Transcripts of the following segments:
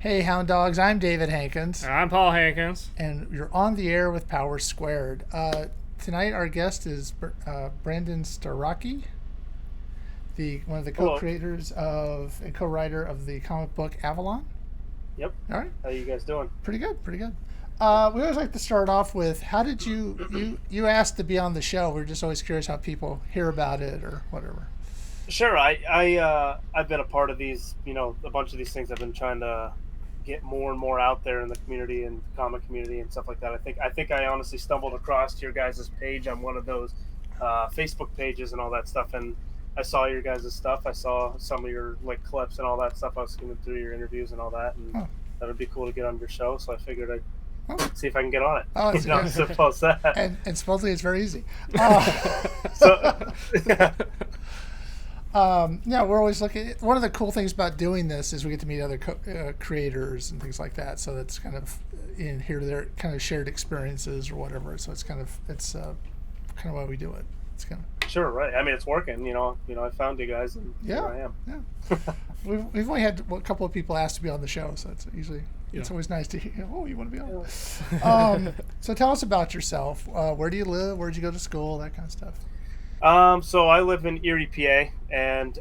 Hey, Hound Dogs, I'm David Hankins, I'm Paul Hankins. and you're on the air with Power Squared. Tonight, our guest is Brandon Starocci, the one of the Hello. co-creators of and co-writer of the comic book Avalon. Yep. All right, How you guys doing? pretty good, pretty good. We always like to start off with how did you asked to be on the show? We're just always curious how people hear about it or whatever. Sure. I've been a part of these. A bunch of these things. I've been trying to get more and more out there in the community and comic community and stuff like that. I think I honestly stumbled across your guys' page on one of those Facebook pages and all that stuff, and I saw your guys' stuff. I saw some of your like clips and all that stuff. I was skimming through your interviews and all that, and Oh, that would be cool to get on your show. So I figured I'd oh, see if I can get on it. oh, it's Simple as that. and supposedly it's very easy. Uh, So, Yeah, we're always looking. One of the cool things about doing this is we get to meet other creators and things like that. So that's kind of in here their kind of shared experiences or whatever. So it's kind of why we do it. It's kind of sure, right. I mean, it's working. I found you guys, and here yeah, I am. yeah. We've only had a couple of people ask to be on the show, so it's usually it's Yeah. always nice to hear. Oh, you want to be on? Yeah. So tell us about yourself. Where do you live? Where did you go to school? That kind of stuff. So I live in Erie, PA, and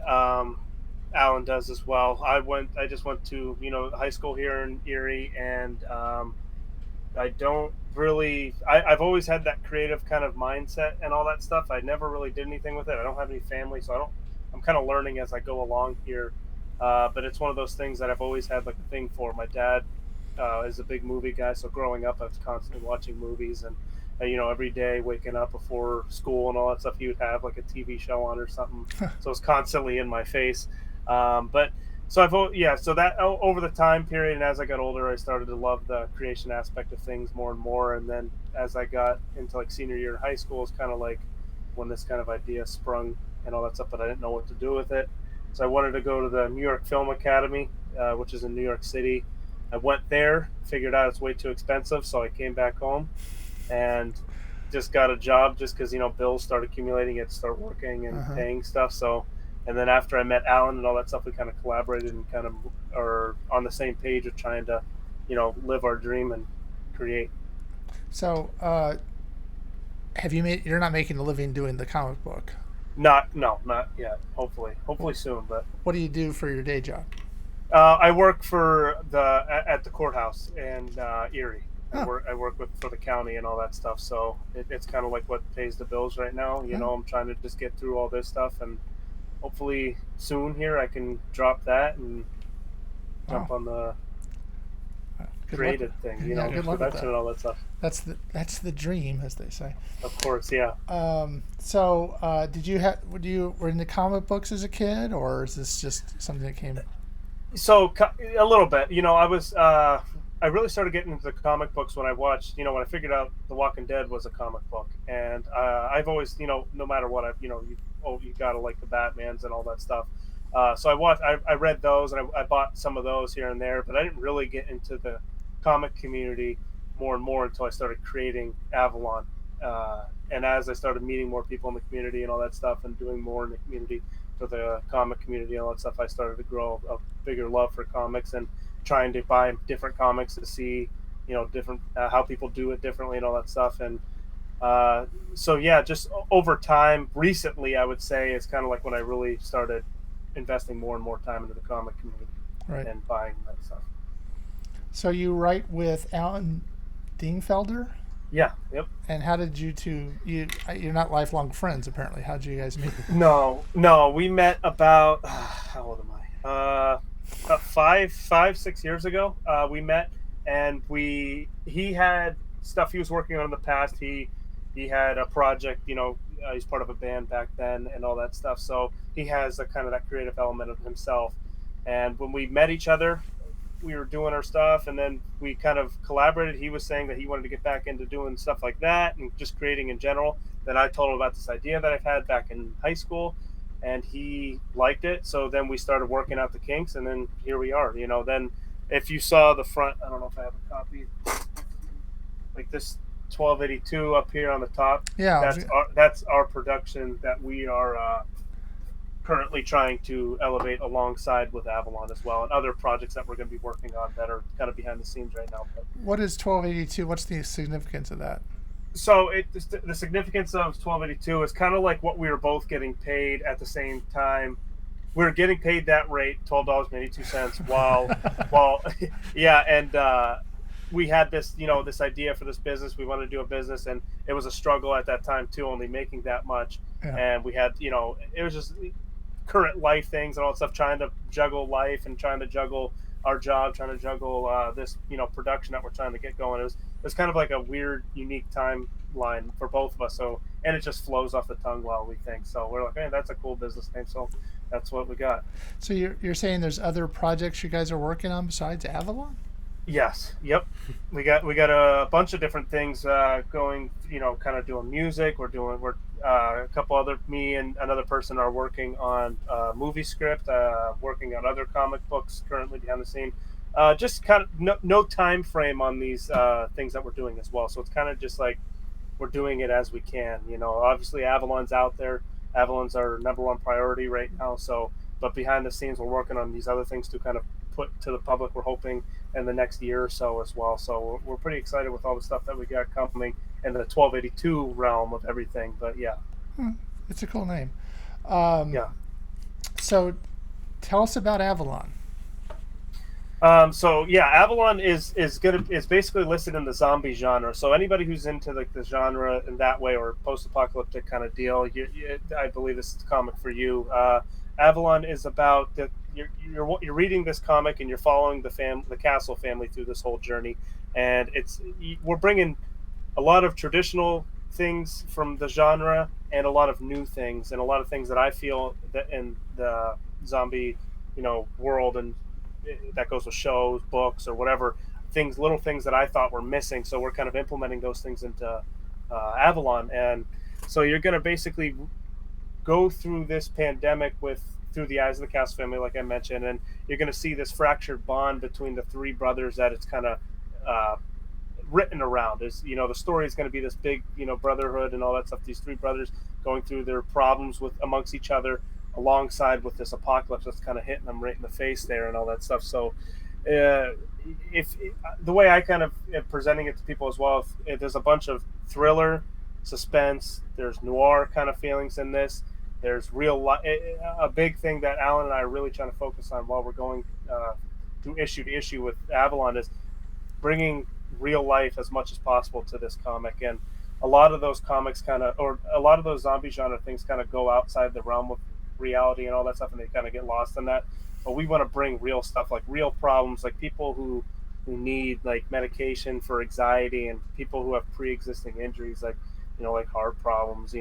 Alan does as well. I just went to high school here in Erie, and I don't really. I've always had that creative kind of mindset and all that stuff. I never really did anything with it. I don't have any family, so I don't. I'm kind of learning as I go along here. But it's one of those things that I've always had like a thing for. My dad is a big movie guy, so growing up, I was constantly watching movies and. Every day waking up before school and all that stuff, he would have like a TV show on or something. So it's constantly in my face. But so so that over the time period, and as I got older, I started to love the creation aspect of things more and more. And then as I got into like senior year of high school, it's kind of like when this kind of idea sprung and all that stuff, but I didn't know what to do with it. So I wanted to go to the New York Film Academy, which is in New York City. I went there, figured out it's way too expensive, so I came back home and just got a job just because bills start accumulating, you had to start working and Uh-huh. paying stuff. So and then after I met Alan and all that stuff, we kind of collaborated and kind of are on the same page of trying to live our dream and create. So have you made? You're not making a living doing the comic book. Not no not yet, hopefully soon. But What do you do for your day job? I work for at the courthouse in Erie. I Oh, work with for the county and all that stuff. So it's kind of like what pays the bills right now. oh, I'm trying to just get through all this stuff, and hopefully soon here I can drop that and wow. jump on the Good luck. creative thing. Yeah, good luck with Production that. and all that stuff. That's the dream, as they say. Of course, yeah. Did you have? Were you were into comic books as a kid, or is this just something that came? So a little bit. I was. I really started getting into the comic books when I watched. When I figured out The Walking Dead was a comic book, and I've always, no matter what, you gotta like the Batmans and all that stuff. So I read those, and I bought some of those here and there, but I didn't really get into the comic community more and more until I started creating Avalon. And as I started meeting more people in the community and all that stuff, and doing more in the community for the comic community and all that stuff, I started to grow a bigger love for comics and trying to buy different comics to see, different how people do it differently and all that stuff. And so yeah, just over time, recently, I would say is kind of like when I really started investing more and more time into the comic community Right. and buying that stuff. So you write with Alan Dingfelder, Yeah. Yep. and how did you two? You're not lifelong friends, apparently. How did you guys meet? No. We met about how old am I? About 6 years ago. We met, and he had stuff he was working on in the past. He had a project. He's part of a band back then and all that stuff. So he has a kind of that creative element of himself. And when we met each other, we were doing our stuff, and then we kind of collaborated. He was saying that he wanted to get back into doing stuff like that and just creating in general. Then I told him about this idea that I've had back in high school, and he liked it. So then we started working out the kinks, and then here we are. Then if you saw the front, I don't know if I have a copy, like this 1282 up here on the top. Yeah. That's our production that we are currently trying to elevate alongside with Avalon as well, and other projects that we're going to be working on that are kind of behind the scenes right now. But What is 1282? What's the significance of that? so the significance of 1282 is kind of like what we were both getting paid at the same time. We were getting paid that rate, $12.82, while yeah, and we had this, this idea for this business. We wanted to do a business, and it was a struggle at that time too, only making that much. Yeah. And we had, it was just current life things and all that stuff, trying to juggle life and trying to juggle our job, trying to juggle this, production that we're trying to get going. It was kind of like a weird, unique timeline for both of us. So, and it just flows off the tongue well, we think. So we're like, hey, that's a cool business name. So that's what we got. So you're saying there's other projects you guys are working on besides Avalon? Yes. Yep. We got a bunch of different things going. Kind of doing music. We're a couple other, me and another person are working on movie script. Working on other comic books currently behind the scene. Just kind of no time frame on these things that we're doing as well. So it's kind of just like we're doing it as we can. Obviously Avalon's out there. Avalon's our number one priority right now. So, but behind the scenes, we're working on these other things to kind of put to the public. We're hoping in the next year or so as well. So we're pretty excited with all the stuff that we got coming in the 1282 realm of everything. But yeah, It's a cool name. yeah. So tell us about Avalon. So yeah, Avalon is basically listed in the zombie genre. So anybody who's into like the genre in that way or post-apocalyptic kind of deal, I believe this is the comic for you. Avalon is about that you're reading this comic and you're following the Castle family through this whole journey, and we're bringing a lot of traditional things from the genre and a lot of new things and a lot of things that I feel that in the zombie world, and that goes with shows, books, or whatever little things that I thought were missing. So we're kind of implementing those things into Avalon, and so you're going to basically go through this pandemic through the eyes of the Cass family, like I mentioned, and you're going to see this fractured bond between the three brothers that it's kind of written around. Is the story is going to be this big brotherhood and all that stuff. These three brothers going through their problems with amongst each other, alongside with this apocalypse that's kind of hitting them right in the face there and all that stuff. So if the way I kind of am presenting it to people as well, if there's a bunch of thriller, suspense, there's noir kind of feelings in this. There's a big thing that Alan and I are really trying to focus on while we're going through issue to issue with Avalon is bringing real life as much as possible to this comic. And a lot of those comics or a lot of those zombie genre things kind of go outside the realm of reality and all that stuff, and they kind of get lost in that. But we want to bring real stuff, like real problems, like people who need like medication for anxiety, and people who have pre-existing injuries, like like heart problems,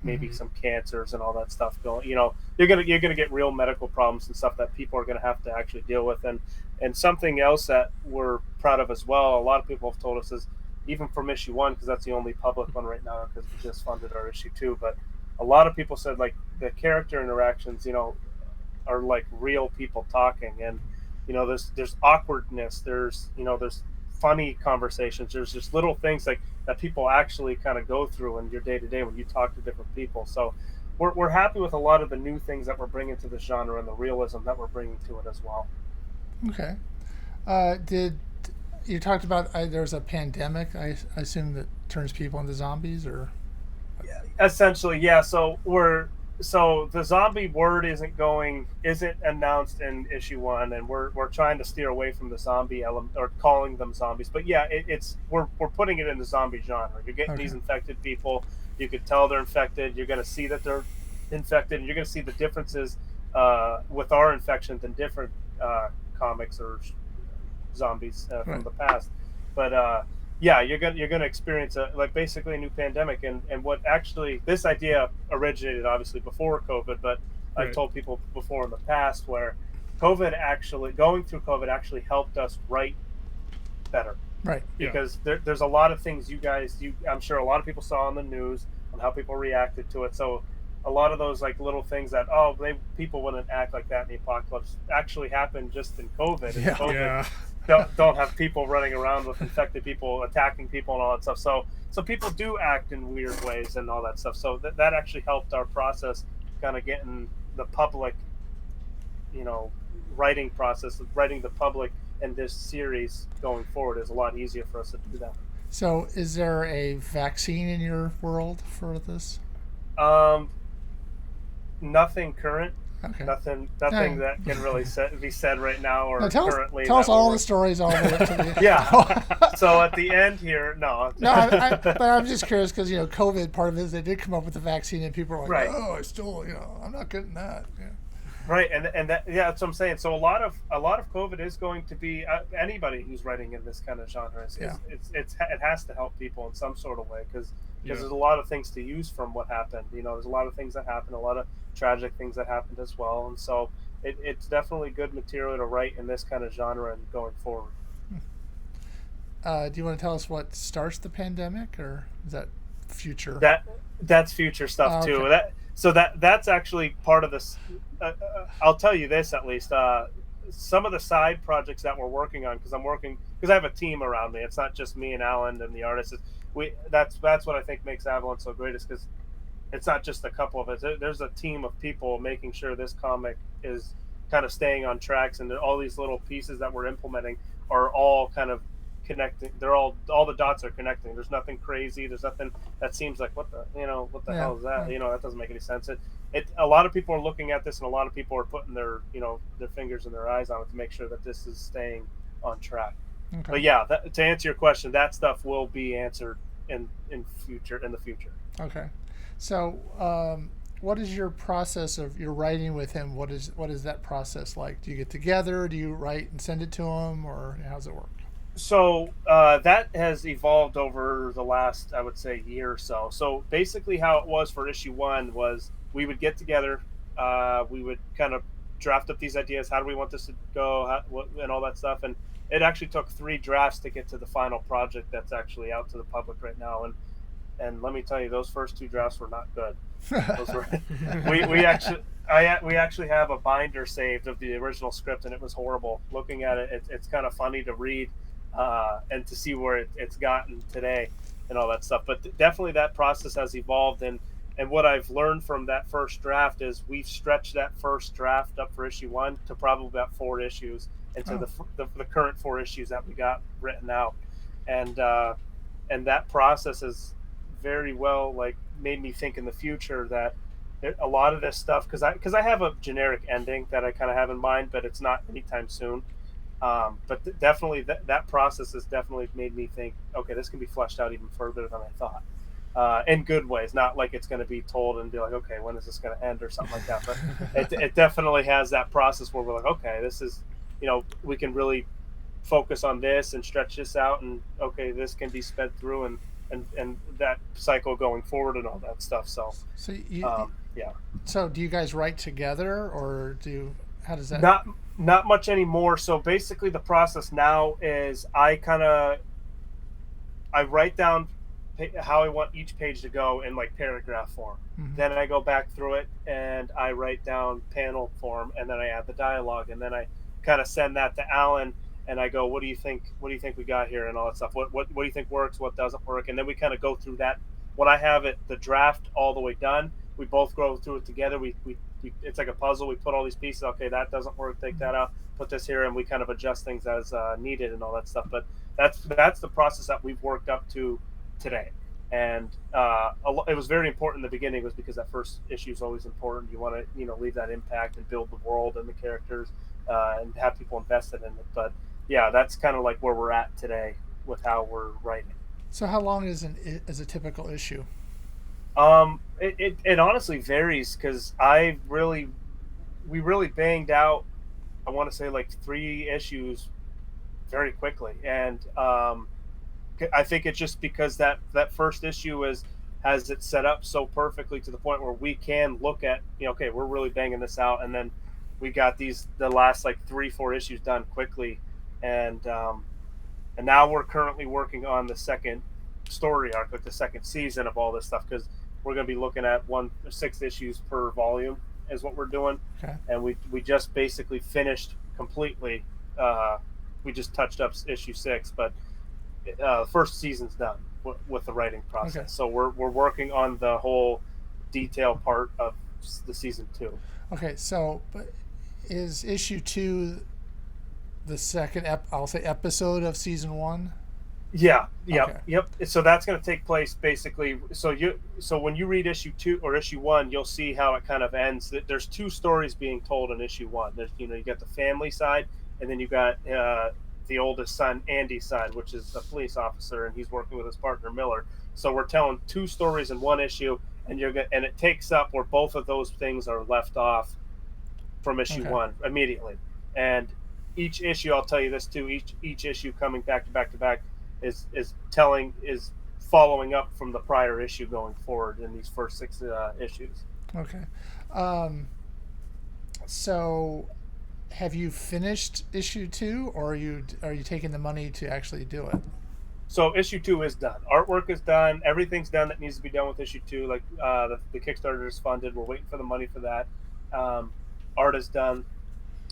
maybe some cancers and all that stuff going. You're gonna get real medical problems and stuff that people are gonna have to actually deal with. And something else that we're proud of as well, a lot of people have told us, is even from issue 1, because that's the only public one right now, because we just funded our issue 2, but a lot of people said like the character interactions, are like real people talking, and there's awkwardness, there's funny conversations, there's just little things like that people actually kind of go through in your day to day when you talk to different people. So we're happy with a lot of the new things that we're bringing to the genre and the realism that we're bringing to it as well. Okay. Did you talked about there's a pandemic? I assume that turns people into zombies, or Essentially, yeah. So the zombie word isn't announced in issue 1, and we're trying to steer away from the zombie element or calling them zombies. But yeah, we're putting it in the zombie genre. You're getting these infected people. You can tell they're infected. You're going to see that they're infected, and you're going to see the differences with our infection than different comics or zombies from the past. But yeah, you're gonna experience basically a new pandemic, and what actually this idea originated obviously before COVID, but I've told people before in the past where going through COVID actually helped us write better, right? Because there's a lot of things I'm sure a lot of people saw on the news and how people reacted to it. So a lot of those like little things that people wouldn't act like that in the apocalypse actually happened just in COVID. And COVID don't have people running around with infected people attacking people and all that stuff. So people do act in weird ways and all that stuff. So that actually helped our process kind of getting the public, you know, writing process of writing the public in this series going forward is a lot easier for us to do that. So, is there a vaccine in your world for this? Um, Nothing current, Okay. nothing Yeah. that can really be said right now No, or tell us, currently tell us that all we're the stories all the way up to the. yeah. So at the end here, no. No, but I'm just curious because COVID part of it is they did come up with the vaccine and people are like, Right. oh, I still, I'm not getting that. Yeah. Right, and that, yeah, that's what I'm saying. So a lot of COVID is going to be anybody who's writing in this kind of genre. Yeah. It has to help people in some sort of way because Yeah. there's a lot of things to use from what happened. There's a lot of things that happened, a lot of tragic things that happened as well, and so it's definitely good material to write in this kind of genre and going forward. Do you want to tell us what starts the pandemic, or is that future? That's future stuff too. Okay. That's actually part of this. I'll tell you this at least. Some of the side projects that we're working on because I have a team around me. It's not just me and Alan and the artists. That's what I think makes Avalon so great is because it's not just a couple of us. There's a team of people making sure this comic is kind of staying on tracks, and all these little pieces that we're implementing are all kind of connecting. They're all the dots are connecting. There's nothing crazy. There's nothing that seems like what the hell is that? That doesn't make any sense. A lot of people are looking at this, and a lot of people are putting their fingers and their eyes on it to make sure that this is staying on track. Okay. But yeah, to answer your question, that stuff will be answered in the future. Okay. So, what is your process of your writing with him? What is that process like? Do you get together? Do you write and send it to him, or how does it work? So that has evolved over the last, I would say, year or so. So basically, how it was for issue 1 was we would get together, we would kind of draft up these ideas. How do we want this to go, and all that stuff. And it actually took 3 drafts to get to the final project that's actually out to the public right now. And let me tell you, those first 2 drafts were not good. Those were we actually have a binder saved of the original script, and it was horrible. Looking at it, it's kind of funny to read. And to see where it's gotten today and all that stuff. But definitely that process has evolved. And what I've learned from that first draft is we've stretched that first draft up for issue 1 to probably about 4 issues into the current 4 issues that we got written out. And that process has very well made me think in the future that a lot of this stuff, because I have a generic ending that I kind of have in mind, but it's not anytime soon. But definitely that process has definitely made me think, okay, this can be fleshed out even further than I thought, in good ways, not like it's going to be told and be like, okay, when is this going to end or something like that. But it definitely has that process where we're like, okay, this is, we can really focus on this and stretch this out, and okay, this can be sped through and that cycle going forward and all that stuff. So yeah. So do you guys write together, or how does that? Not much anymore. So basically the process now is I write down how I want each page to go in paragraph form. Mm-hmm. Then I go back through it and I write down panel form, and then I add the dialogue, and then I kind of send that to Alan and I go, what do you think we got here and all that stuff? What do you think works? What doesn't work? And then we kind of go through that. When I have the draft all the way done, we both go through it together. We it's like a puzzle. We put all these pieces. Okay, that doesn't work. Take that out. Put this here, and we kind of adjust things as needed and all that stuff. But that's the process that we've worked up to today. And it was very important in the beginning, was because that first issue is always important. You want to leave that impact and build the world and the characters and have people invested in it. But yeah, that's kind of where we're at today with how we're writing. So how long is a typical issue? It honestly varies, because we really banged out, I want to say 3 issues very quickly. And I think it's just because that first issue has it set up so perfectly to the point where we can look at, okay, we're really banging this out. And then we got the last 3-4 issues done quickly. And now we're currently working on the second story arc, the second season of all this stuff, because we're going to be looking at 6 issues per volume is what we're doing. Okay. And we just basically finished completely. We just touched up issue 6, but the first season's done with the writing process. Okay. So we're working on the whole detail part of the season 2. Okay, so but is issue 2 the second I'll say episode of season 1? Yeah, Okay. yep. So that's going to take place basically. So when you read issue 2 or issue 1, you'll see how it kind of ends. There's 2 stories being told in issue 1. There's you got the family side, and then you got the oldest son, Andy's side, which is a police officer, and he's working with his partner Miller. So we're telling 2 stories in one issue, and it takes up where both of those things are left off from issue Okay. 1 immediately. And each issue, I'll tell you this too. Each issue coming back to back to back is following up from the prior issue going forward in these first 6 issues. Okay. So have you finished issue 2, or are you taking the money to actually do it? So issue 2 is done. Artwork is done. Everything's done that needs to be done with issue 2. Like the Kickstarter is funded. We're waiting for the money for that. Art is done.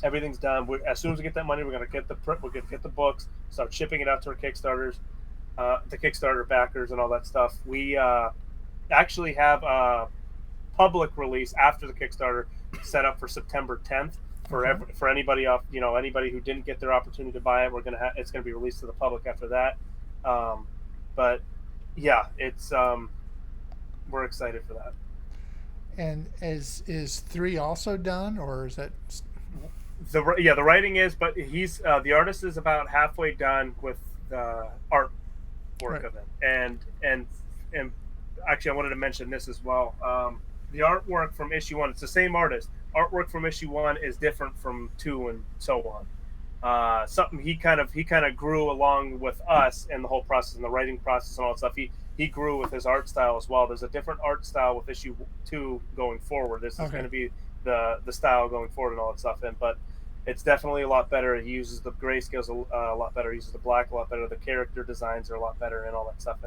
Everything's done. As soon as we get that money, we're going to get the print. We're going to get the books, start shipping it out to our Kickstarters, the Kickstarter backers, and all that stuff. We actually have a public release after the Kickstarter set up for September 10th for anybody anybody who didn't get their opportunity to buy it. It's going to be released to the public after that. But yeah, it's we're excited for that. And is 3 also done, or is that? The writing is, but he's the artist is about halfway done with the art work of it, and actually I wanted to mention this as well. The artwork from issue 1, it's the same artist. Artwork from issue 1 is different from 2 and so on. Something he kind of grew along with us in the whole process and the writing process and all that stuff. He grew with his art style as well. There's a different art style with issue 2 going forward. This is going to be the style going forward and all that stuff. But it's definitely a lot better. He uses the grayscales a lot better. He uses the black a lot better. The character designs are a lot better and all that stuff.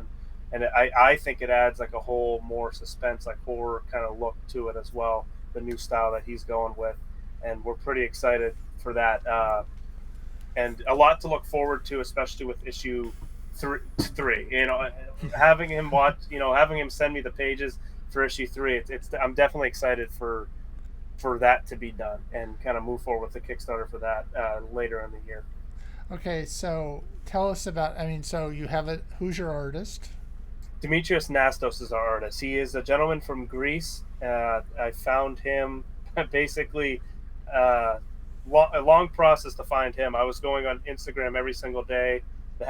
And I think it adds like a whole more suspense, like horror kind of look to it as well. The new style that he's going with, and we're pretty excited for that. And a lot to look forward to, especially with issue 3. Having him having him send me the pages for issue 3. I'm definitely excited for that to be done and kind of move forward with the Kickstarter for that later in the year. Okay, so tell us about. So you have it. Who's your artist? Demetrios Nastos is our artist. He is a gentleman from Greece. I found him basically a long process to find him. I was going on Instagram every single day.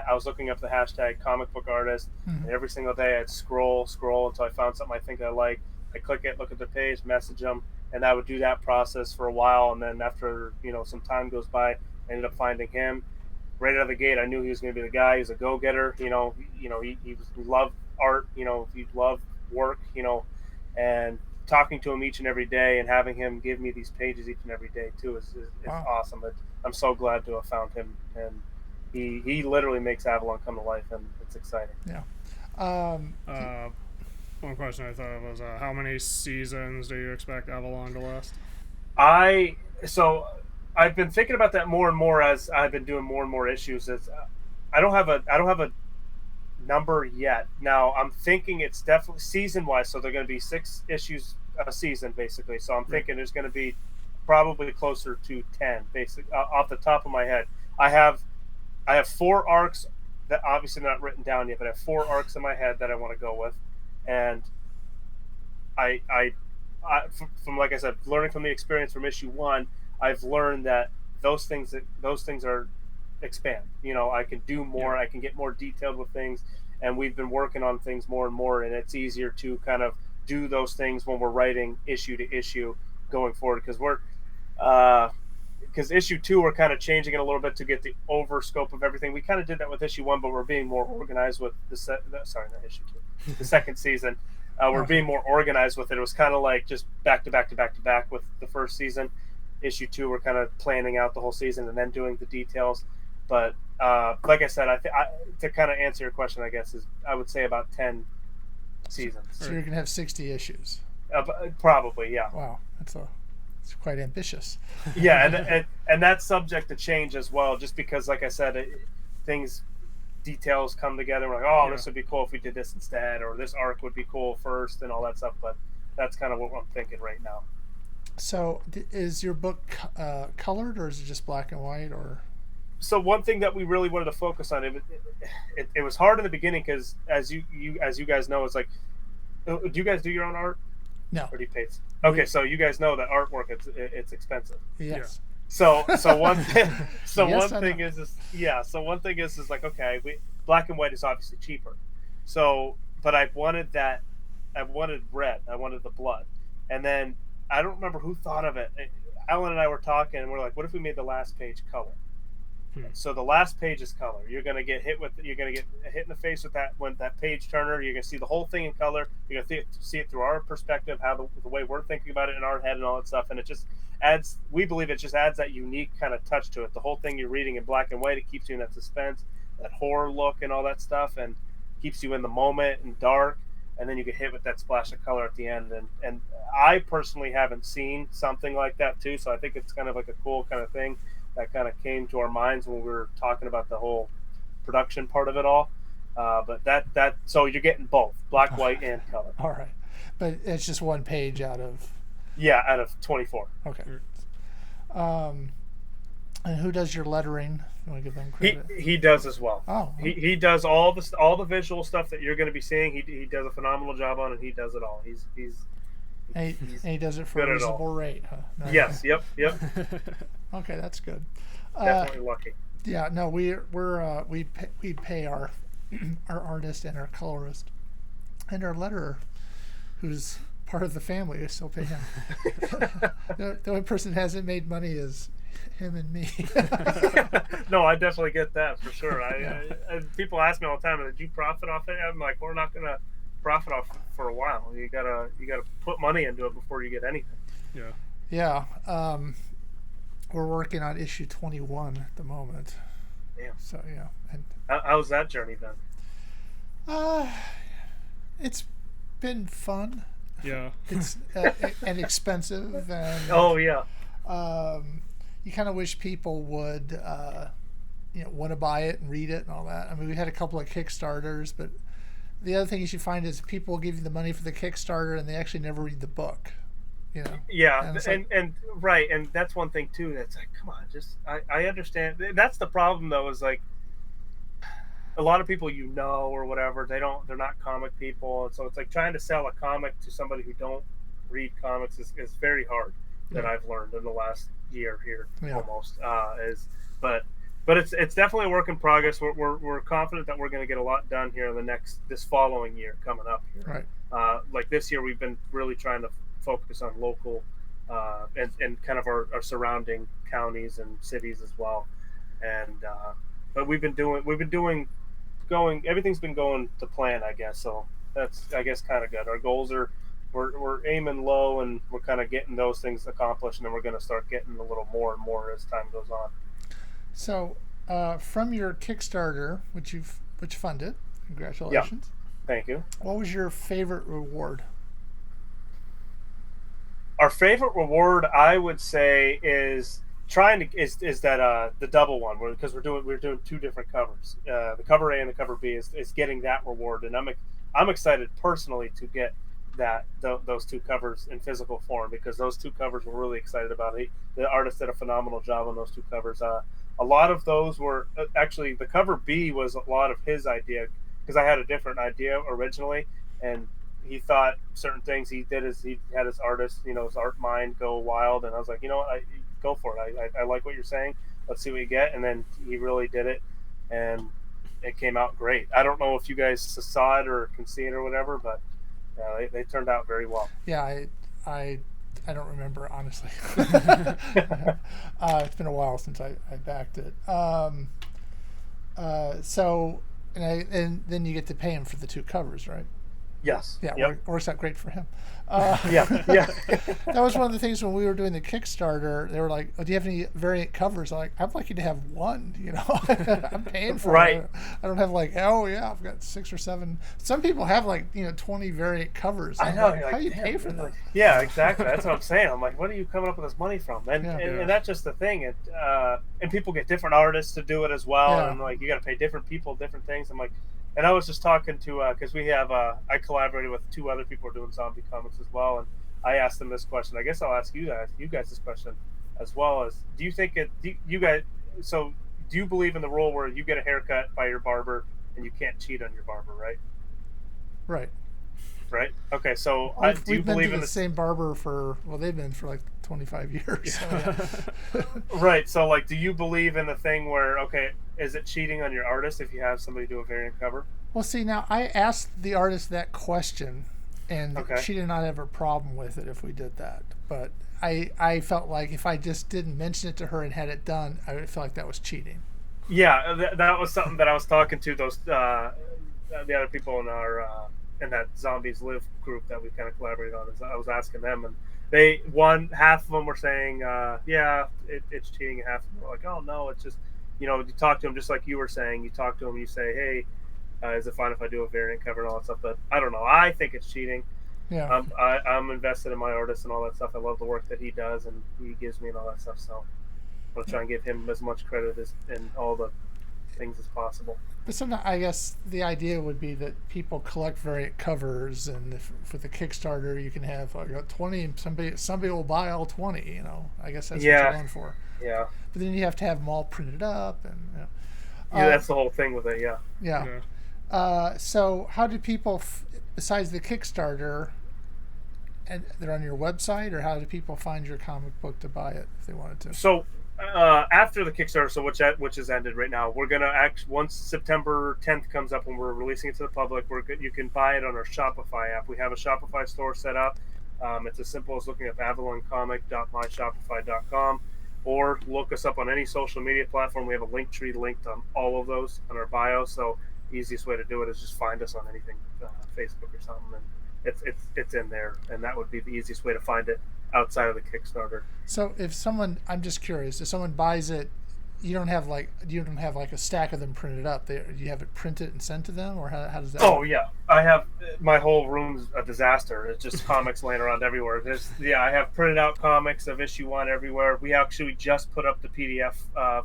I was looking up the hashtag comic book artist, and every single day I'd scroll until I found something I think I like. I click it, look at the page, message them, and I would do that process for a while. And then after some time goes by, I ended up finding him. Right out of the gate, I knew he was going to be the guy. He's a go-getter. He loved art. He loved work. And talking to him each and every day and having him give me these pages each and every day too is wow. Awesome. I'm so glad to have found him, and he literally makes Avalon come to life, and it's exciting. Yeah. One question I thought of was how many seasons do you expect Avalon to last? I've been thinking about that more and more as I've been doing more and more issues. I don't have a number yet. Now I'm thinking it's definitely season wise, so they're going to be 6 issues a season basically. So I'm thinking there's going to be probably closer to 10, basically off the top of my head. I have 4 arcs that obviously not written down yet, but I have 4 arcs in my head that I want to go with, and I from like I said, learning from the experience from issue 1. I've learned that those things are expand. I can do more. I can get more detailed with things, and we've been working on things more and more, and it's easier to kind of do those things when we're writing issue to issue going forward, because issue 2 we're kind of changing it a little bit to get the over scope of everything. We kind of did that with issue 1, but we're being more organized with the second season. We're being more organized with it. It was kind of like just back to back to back to back with the first season. Issue 2, we're kind of planning out the whole season and then doing the details. But like I said, to kind of answer your question, I guess I would say about 10 seasons. So you're gonna have 60 issues. Probably, yeah. Wow, it's quite ambitious. Yeah, and that's subject to change as well, just because, like I said, details come together. We're like, this would be cool if we did this instead, or this arc would be cool first, and all that stuff. But that's kind of what I'm thinking right now. So, is your book colored, or is it just black and white, or? So one thing that we really wanted to focus on, it was hard in the beginning because as you guys know, it's like, do you guys do your own art No. or do you pay? Okay, so you guys know that artwork it's expensive. Yes. So one thing, Yes, one thing is so one thing is like, okay, black and white is obviously cheaper. So, but I wanted red. I wanted the blood, and then I don't remember who thought of it. Alan and I were talking, and we're like, what if we made the last page color? So the last page is color. You're gonna get hit in the face with that page turner. You're gonna see the whole thing in color. You're gonna see it through our perspective, how the way we're thinking about it in our head and all that stuff. And it just adds. We believe it just adds that unique kind of touch to it. The whole thing you're reading in black and white. It keeps you in that suspense, that horror look, and all that stuff, and keeps you in the moment and dark. And then you get hit with that splash of color at the end. And I personally haven't seen something like that too. So I think it's kind of like a cool kind of thing that kind of came to our minds when we were talking about the whole production part of it all. But so you're getting both black, white, and color. All right, but it's just one page out of. Yeah, out of 24. Okay. And who does your lettering? You want to give them credit? He does as well. Oh. He does all the visual stuff that you're going to be seeing. He does a phenomenal job on it. He does it all. And he does it for a reasonable rate, huh? No. Yes. Yep. Okay, that's good. Definitely lucky. Yeah. No, we pay our our artist and our colorist and our letterer, who's part of the family. We still pay him. The only person who hasn't made money is him and me. No, I definitely get that for sure. I people ask me all the time, "Did you profit off it?" I'm like, "We're not gonna profit off for a while. You gotta put money into it before you get anything." Yeah. We're working on issue 21 at the moment. Damn. So yeah. And how's that journey been? It's been fun. Yeah. It's and expensive, and Oh yeah. You kind of wish people would want to buy it and read it and all that. I mean, we had a couple of Kickstarters, but the other thing you should find is people will give you the money for the Kickstarter and they actually never read the book. Yeah, and right, and that's one thing too. That's like, come on, just I understand. That's the problem though. Is like a lot of people or whatever. They're not comic people, and so it's like trying to sell a comic to somebody who don't read comics is very hard. That I've learned in the last year here almost but it's definitely a work in progress. We're confident that we're going to get a lot done here in this following year coming up here. Right. Like this year, we've been really trying to focus on local and kind of our surrounding counties and cities as well. And but everything's been going to plan, I guess. So that's, I guess, kind of good. Our goals are we're aiming low, and we're kind of getting those things accomplished, and then we're going to start getting a little more and more as time goes on. So from your Kickstarter, which funded, congratulations. Yeah. Thank you. What was your favorite reward? Our favorite reward, I would say, is that the double one, because we're doing two different covers. The cover A and the cover B is getting that reward, and I'm excited personally to get those two covers in physical form, because those two covers we're really excited about. The artist did a phenomenal job on those two covers. A lot of those were actually, the cover B was a lot of his idea, because I had a different idea originally, and he thought certain things. He had his artist, his art mind go wild, and I was like, go for it. I like what you're saying. Let's see what you get. And then he really did it, and it came out great. I don't know if you guys saw it or can see it or whatever, but they turned out very well. Yeah, I don't remember, honestly. It's been a while since I backed it. So and then you get to pay him for the two covers, right? Yes. Yeah, yep. Works out great for him. Yeah. That was one of the things when we were doing the Kickstarter. They were like, "Oh, do you have any variant covers?" I'm like, "I'd like you to have one." I'm paying for it. I don't have I've got 6 or 7. Some people have 20 variant covers. I know. How do you pay for that? Yeah, exactly. That's what I'm saying. I'm like, what are you coming up with this money from? And that's just the thing. And people get different artists to do it as well. Yeah. And you got to pay different people different things. I'm like, And I was just talking to because we have I collaborated with two other people who are doing zombie comics as well, and I asked them this question. I guess I'll ask you guys this question as well. As do you think you guys? So do you believe in the rule where you get a haircut by your barber and you can't cheat on your barber, right? Right. Right. Okay. So do you We've been to believe in the same barber for, well, they've been for like 25 years. So, yeah. Right. So like, do you believe in the thing where, okay, is it cheating on your artist if you have somebody do a variant cover? Well, see, now I asked the artist that question, and Okay. she did not have a problem with it if we did that. But I felt like if I just didn't mention it to her and had it done, I would feel like that was cheating. Yeah, that was something that I was talking to those the other people in our in that Zombies Live group that we kind of collaborated on. Is I was asking them, and half of them were saying, yeah, it's cheating, and half of them were like, oh no, it's just, you know, you talk to them just like you were saying. You talk to them, you say, hey, is it fine if I do a variant cover and all that stuff? But I don't know. I think it's cheating. Yeah. I'm invested in my artist and all that stuff. I love the work that he does and he gives me and all that stuff. So I'm gonna try and give him as much credit as and all the things as possible. But sometimes I guess the idea would be that people collect variant covers, and if, for the Kickstarter, you can have 20, and somebody will buy all 20. You know, I guess that's what you're going for. Yeah. But then you have to have them all printed up, and Yeah, that's the whole thing with it. Yeah. Yeah. So how do people, besides the Kickstarter, and they're on your website, or how do people find your comic book to buy it if they wanted to? So after the Kickstarter, so which is ended right now, we're gonna once September 10th comes up and we're releasing it to the public. You can buy it on our Shopify app. We have a Shopify store set up. It's as simple as looking up avaloncomic.myshopify.com, or look us up on any social media platform. We have a link tree linked on all of those on our bio. So the easiest way to do it is just find us on anything, Facebook or something, and it's in there, and that would be the easiest way to find it outside of the Kickstarter. So if someone, I'm just curious, if someone buys it, you don't have like a stack of them printed up. Do you have it printed and sent to them, or how does that? Oh work? yeah, I have, my whole room's a disaster. It's just comics laying around everywhere. I have printed out comics of issue 1 everywhere. We actually just put up the PDF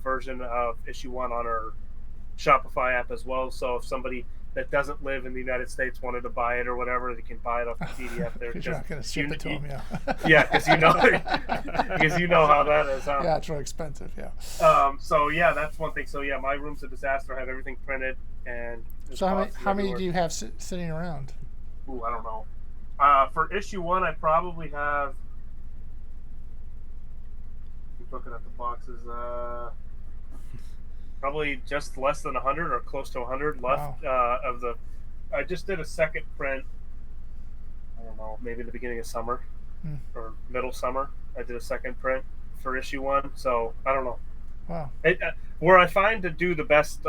version of issue 1 on our Shopify app as well. So if somebody that doesn't live in the United States wanted to buy it or whatever, they can buy it off the PDF. They're You're not going to ship it to them, yeah. Yeah, because you know how that is. Huh? Yeah, it's really expensive. Yeah. So yeah, that's one thing. So yeah, my room's a disaster. I have everything printed, and So how many do you have sitting around? Ooh, I don't know. For issue 1, I probably have. I'm looking at the boxes. Probably just less than 100 or close to 100 left. Wow. Of the. I just did a second print. I don't know, maybe the beginning of summer or middle summer. I did a second print for issue 1, so I don't know. Wow. Where I find to do the best,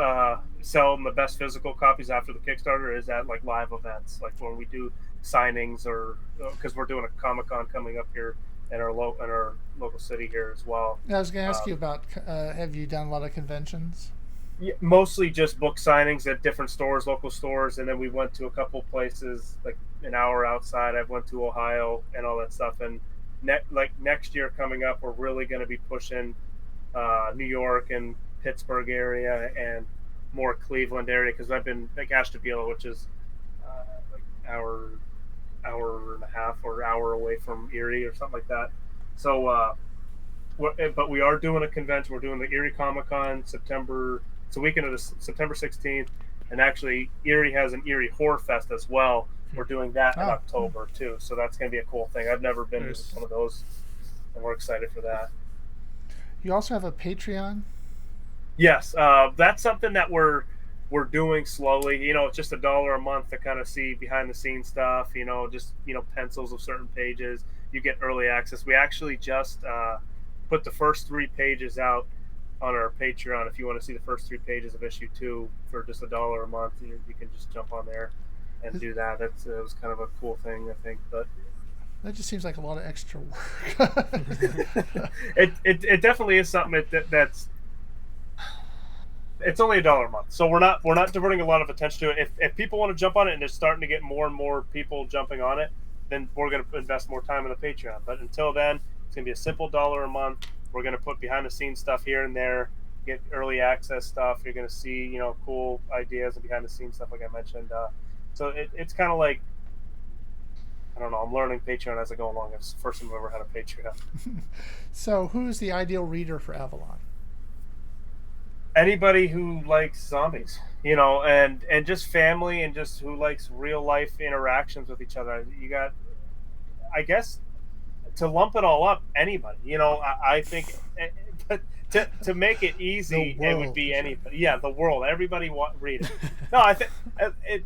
sell the best physical copies after the Kickstarter is at like live events, like when we do signings, or because we're doing a Comic-Con coming up here in our local city here as well. I was going to ask you about, have you done a lot of conventions? Yeah, mostly just book signings at different stores, local stores, and then we went to a couple places like an hour outside. I went to Ohio and all that stuff, and next year coming up, we're really going to be pushing New York and Pittsburgh area and more Cleveland area, because I've been like Ashtabula, which is like hour and a half or hour away from Erie or something like that. So but we are doing a convention. We're doing the Erie Comic-Con it's a weekend of September 16th, and actually Erie has an Erie Horror Fest as well. We're doing that in October too, so that's going to be a cool thing. I've never been to one of those, and we're excited for that. You also have a Patreon? Yes, that's something that we're doing slowly. You know, it's just $1 a month to kind of see behind the scenes stuff. You know, just pencils of certain pages. You get early access. We actually just put the first 3 pages out on our Patreon. If you want to see the first 3 pages of issue 2 for just $1 a month, you can just jump on there and do that. It was kind of a cool thing, I think, but. That just seems like a lot of extra work. It definitely is something that's. It's only $1 a month, so we're not diverting a lot of attention to it. If people want to jump on it and they're starting to get more and more people jumping on it, then we're going to invest more time in the Patreon. But until then, it's going to be a simple $1 a month. We're going to put behind the scenes stuff here and there, get early access stuff. You're going to see, you know, cool ideas and behind the scenes stuff, like I mentioned. So it's kind of like, I don't know. I'm learning Patreon as I go along. It's the first time I've ever had a Patreon. So who's the ideal reader for Avalon? Anybody who likes zombies, you know, and just family, and just who likes real life interactions with each other. You got, I guess, to lump it all up, anybody. You know, I think, but to make it easy, it would be anybody. Yeah, the world. Everybody read it. No, I think,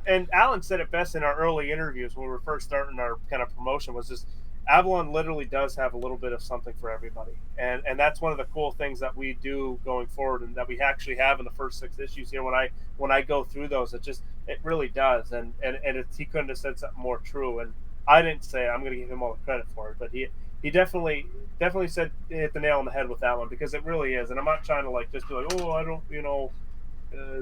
and Alan said it best in our early interviews when we were first starting our kind of promotion, was just Avalon literally does have a little bit of something for everybody, and that's one of the cool things that we do going forward, and that we actually have in the first 6 issues here. When I go through those, it really does, and he couldn't have said something more true. And I didn't say it. I'm going to give him all the credit for it, but he definitely said, hit the nail on the head with that one, because it really is. And I'm not trying to like just be like, oh, I don't, you know,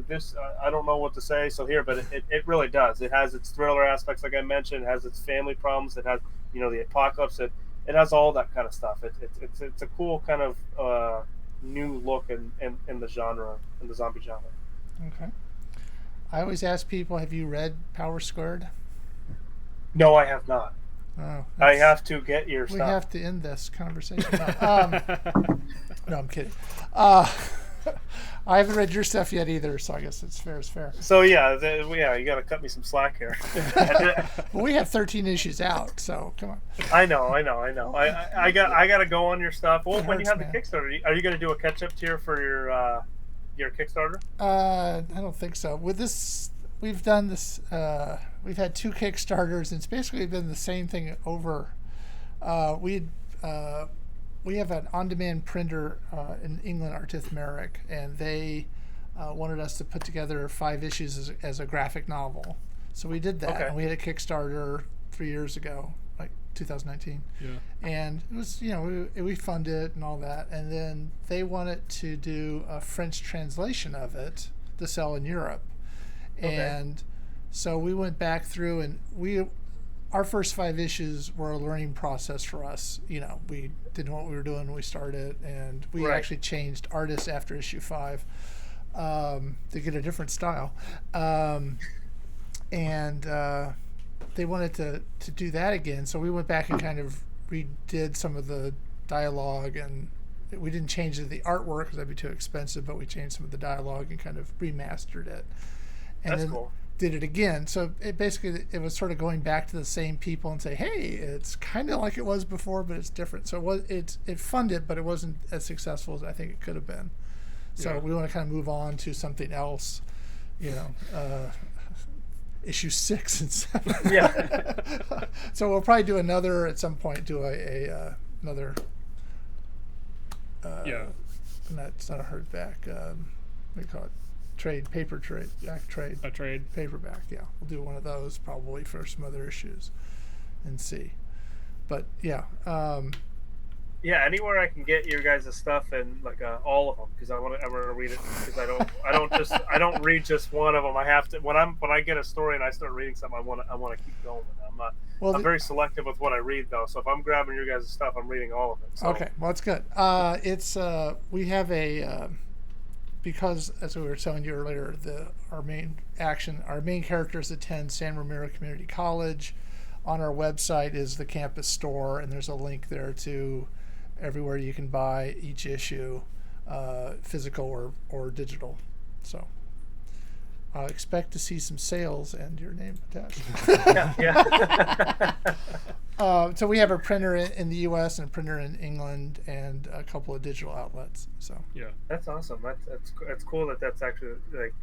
this, I don't know what to say. So here, but it really does. It has its thriller aspects, like I mentioned. It has its family problems. It has, you know, the apocalypse. It has all that kind of stuff. It's a cool kind of new look in the genre, in the zombie genre. Okay. I always ask people, have you read Power Squared? No, I have not. Oh, I have to get your stuff. We have to end this conversation. No, I'm kidding. I haven't read your stuff yet either, so I guess it's fair as fair. So yeah, you got to cut me some slack here. Well, we have 13 issues out, so come on. I know. I got to go on your stuff. Well, when you have man. the Kickstarter, are you going to do a catch-up tier for your Kickstarter? I don't think so. With this, we've done this. We've had 2 Kickstarters, and it's basically been the same thing over. We have an on-demand printer in England, Artithmeric, and they wanted us to put together 5 issues as a graphic novel. So we did that, and we had a Kickstarter 3 years ago, like 2019. Yeah. And it was, you know, we funded it and all that, and then they wanted to do a French translation of it to sell in Europe. Okay. And so we went back through, and our first 5 issues were a learning process for us. You know, we didn't know what we were doing when we started, and we actually changed artists after issue 5 to get a different style. And they wanted to do that again, so we went back and kind of redid some of the dialogue, and we didn't change the artwork because that'd be too expensive, but we changed some of the dialogue and kind of remastered it. And That's then cool. Did it again. So it basically, it was sort of going back to the same people and say, hey, it's kind of like it was before, but it's different. So it funded, but it wasn't as successful as I think it could have been. So we want to kind of move on to something else, you know, issue 6 and 7. Yeah. So we'll probably do another at some point. Do another. It's not a hardback. What do you call it? Paper trade. A trade. Paperback. Yeah, we'll do one of those probably for some other issues, and see. But yeah. Yeah, anywhere I can get your guys' stuff, and like all of them, because I want to read it, because I don't read just one of them. I have to, when I get a story and I start reading something, I want to keep going with it. I'm very selective with what I read, though. So if I'm grabbing your guys' stuff, I'm reading all of it. So. Okay, well, that's good. We have a because, as we were telling you earlier, our main characters attend San Ramiro Community College. On our website is the campus store, and there's a link there to everywhere you can buy each issue, physical or digital. So I expect to see some sales and your name attached. Yeah. So we have a printer in the U.S. and a printer in England and a couple of digital outlets. So yeah, that's awesome. That's cool. That's actually like.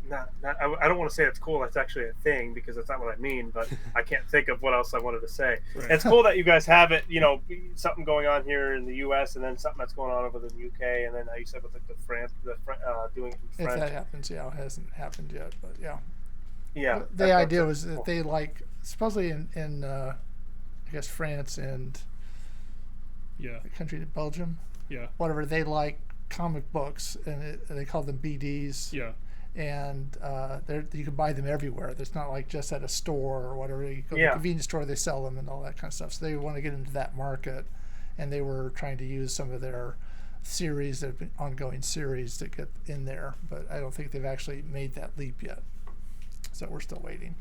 I don't want to say it's cool. That's actually a thing, because that's not what I mean. But I can't think of what else I wanted to say. Right. It's cool that you guys have it. You know, something going on here in the U.S. and then something that's going on over in the U.K. and then how you said with like doing it in French. If that happens, yeah, it hasn't happened yet, but yeah. Yeah. The idea was that they like supposedly in I guess France and the country of Belgium. Yeah. Whatever, they like comic books, and they call them BDs. Yeah. And you can buy them everywhere. It's not like just at a store or whatever. You go to the convenience store, they sell them and all that kind of stuff. So they want to get into that market, and they were trying to use some of their series, there have been ongoing series to get in there, but I don't think they've actually made that leap yet. So we're still waiting.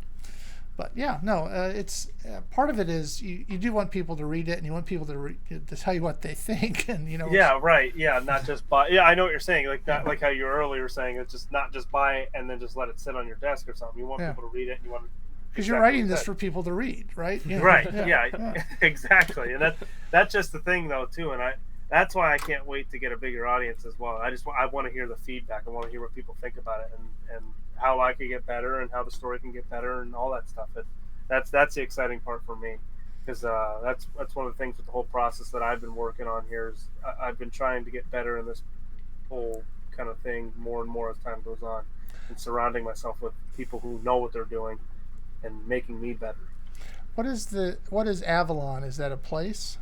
But yeah, no, it's part of it is you do want people to read it, and you want people to tell you what they think, and Yeah, right. Yeah, not just buy. Yeah, I know what you're saying. Like that, like how you were earlier saying, it's just not just buy it and then just let it sit on your desk or something. You want people to read it, and you want because you're writing this for people to read, right? Right. Yeah. Exactly. And that's just the thing though too. And that's why I can't wait to get a bigger audience as well. I want to hear the feedback. I want to hear what people think about it and how I can get better and how the story can get better and all that stuff. That's the exciting part for me, because that's one of the things with the whole process that I've been working on here is I've been trying to get better in this whole kind of thing more and more as time goes on, and surrounding myself with people who know what they're doing and making me better. What is Avalon? Is that a place?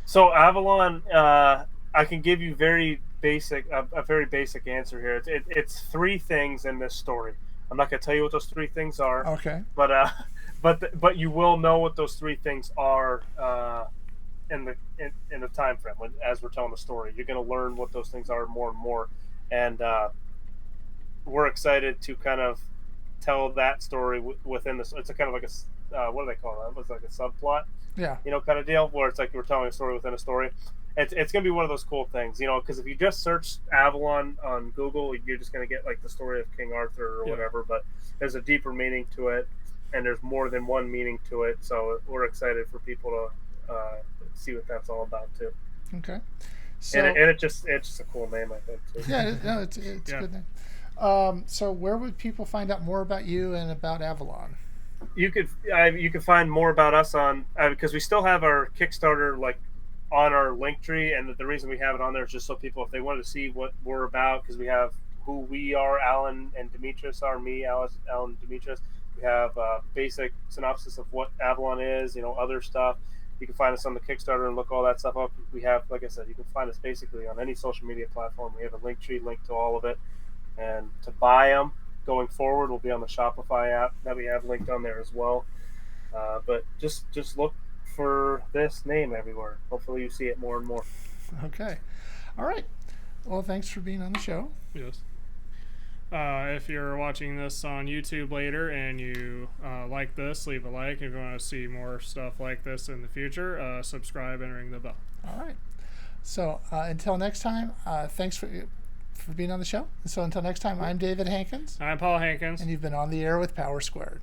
So Avalon, I can give you a very basic answer here. It's three things in this story. I'm not going to tell you what those three things are. Okay. But you will know what those three things are in the time frame as we're telling the story. You're going to learn what those things are more and more, and we're excited to kind of tell that story within this. It's a kind of like a what do they call it? It was like a subplot. Yeah. Kind of deal where it's like we're telling a story within a story. It's going to be one of those cool things, because if you just search Avalon on Google, you're just going to get like the story of King Arthur or whatever, but there's a deeper meaning to it, and there's more than one meaning to it. So we're excited for people to see what that's all about too. Okay. So, and it's just a cool name, I think, too. Yeah, no, it's a good name. So where would people find out more about you and about Avalon? You could find more about us on because we still have our Kickstarter like on our link tree, and the reason we have it on there is just so people, if they wanted to see what we're about, because we have who we are, Alan and Demetrius are, me, Alan and Demetrius. We have a basic synopsis of what Avalon is, other stuff. You can find us on the Kickstarter and look all that stuff up. We have, like I said, you can find us basically on any social media platform. We have a link tree linked to all of it, and to buy them going forward will be on the Shopify app that we have linked on there as well. But just look for this name everywhere. Hopefully you see it more and more. Okay. All right. Well, thanks for being on the show. Yes. If you're watching this on YouTube later and you like this, leave a like. If you want to see more stuff like this in the future, subscribe and ring the bell. All right. So until next time, thanks for being on the show. So until next time, I'm David Hankins. I'm Paul Hankins. And you've been on the air with Power Squared.